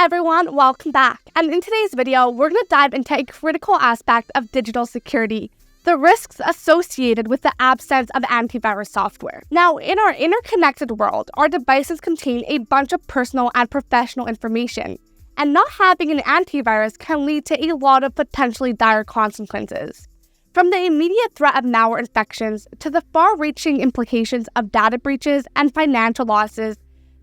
everyone, welcome back. And in today's video, we're going to dive into a critical aspect of digital security, the risks associated with the absence of antivirus software. Now, in our interconnected world, our devices contain a bunch of personal and professional information, and not having an antivirus can lead to a lot of potentially dire consequences. From the immediate threat of malware infections to the far-reaching implications of data breaches and financial losses,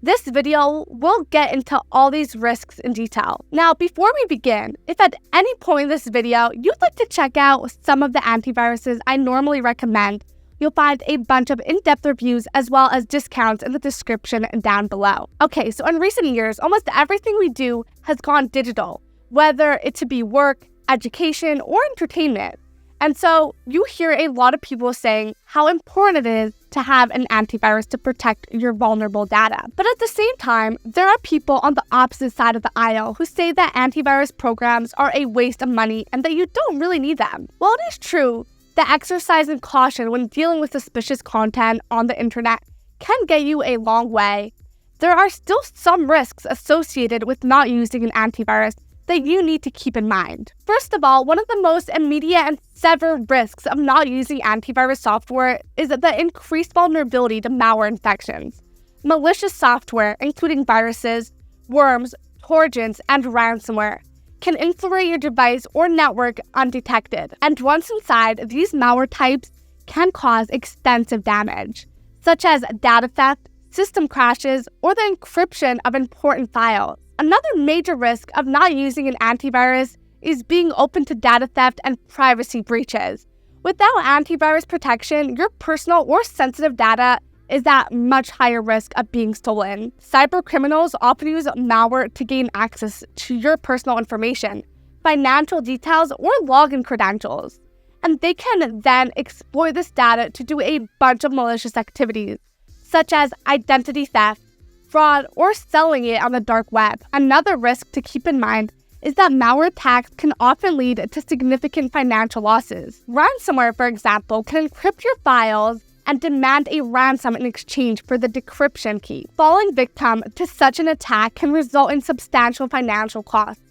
this video will get into all these risks in detail. Now, before we begin, if at any point in this video you'd like to check out some of the antiviruses I normally recommend, you'll find a bunch of in-depth reviews as well as discounts in the description down below. Okay, so in recent years, almost everything we do has gone digital, whether it to be work, education, or entertainment. And so you hear a lot of people saying how important it is to have an antivirus to protect your vulnerable data. But at the same time, there are people on the opposite side of the aisle who say that antivirus programs are a waste of money and that you don't really need them. While it is true that exercising caution when dealing with suspicious content on the internet can get you a long way, there are still some risks associated with not using an antivirus that you need to keep in mind. First of all, one of the most immediate and severe risks of not using antivirus software is the increased vulnerability to malware infections. Malicious software, including viruses, worms, trojans, and ransomware, can infiltrate your device or network undetected. And once inside, these malware types can cause extensive damage, such as data theft, system crashes, or the encryption of important files. Another major risk of not using an antivirus is being open to data theft and privacy breaches. Without antivirus protection, your personal or sensitive data is at much higher risk of being stolen. Cybercriminals often use malware to gain access to your personal information, financial details, or login credentials. And they can then exploit this data to do a bunch of malicious activities, such as identity theft, fraud, or selling it on the dark web. Another risk to keep in mind is that malware attacks can often lead to significant financial losses. Ransomware, for example, can encrypt your files and demand a ransom in exchange for the decryption key. Falling victim to such an attack can result in substantial financial costs,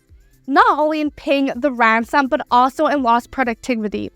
not only in paying the ransom, but also in lost productivity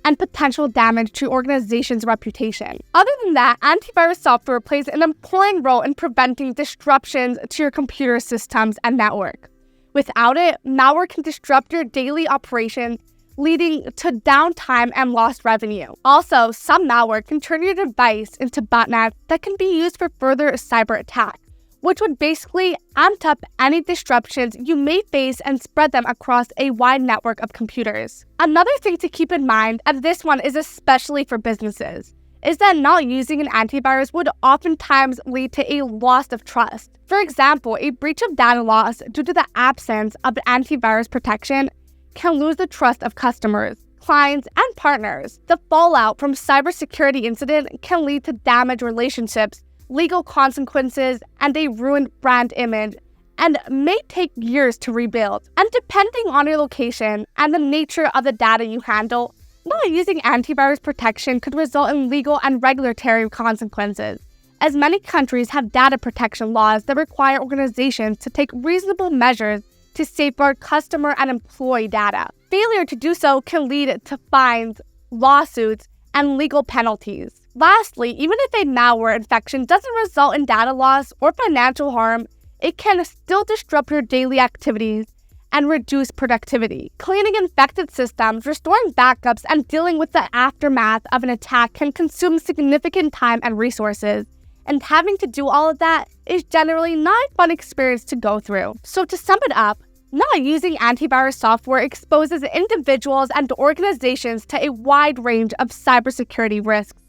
and potential damage to your organization's reputation. Other than that, antivirus software plays an important role in preventing disruptions to your computer systems and network. Without it, malware can disrupt your daily operations, leading to downtime and lost revenue. Also, some malware can turn your device into botnets that can be used for further cyber attacks, which would basically amp up any disruptions you may face and spread them across a wide network of computers. Another thing to keep in mind, and this one is especially for businesses, is that not using an antivirus would oftentimes lead to a loss of trust. For example, a breach of data loss due to the absence of antivirus protection can lose the trust of customers, clients, and partners. The fallout from cybersecurity incident can lead to damaged relationships, legal consequences, and a ruined brand image, and may take years to rebuild. And depending on your location and the nature of the data you handle, not using antivirus protection could result in legal and regulatory consequences, as many countries have data protection laws that require organizations to take reasonable measures to safeguard customer and employee data. Failure to do so can lead to fines, lawsuits, and legal penalties. Lastly, even if a malware infection doesn't result in data loss or financial harm, it can still disrupt your daily activities and reduce productivity. Cleaning infected systems, restoring backups, and dealing with the aftermath of an attack can consume significant time and resources, and having to do all of that is generally not a fun experience to go through. So to sum it up, not using antivirus software exposes individuals and organizations to a wide range of cybersecurity risks,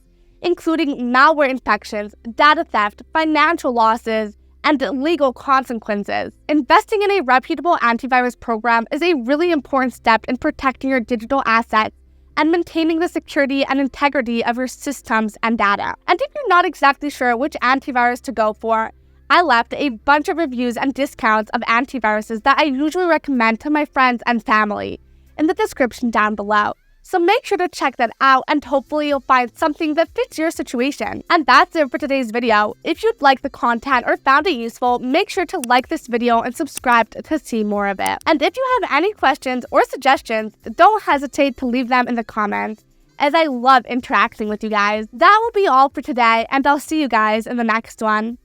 including malware infections, data theft, financial losses, and legal consequences. Investing in a reputable antivirus program is a really important step in protecting your digital assets and maintaining the security and integrity of your systems and data. And if you're not exactly sure which antivirus to go for, I left a bunch of reviews and discounts of antiviruses that I usually recommend to my friends and family in the description down below. So make sure to check that out, and hopefully you'll find something that fits your situation. And that's it for today's video. If you'd like the content or found it useful, make sure to like this video and subscribe to see more of it. And if you have any questions or suggestions, don't hesitate to leave them in the comments, as I love interacting with you guys. That will be all for today, and I'll see you guys in the next one.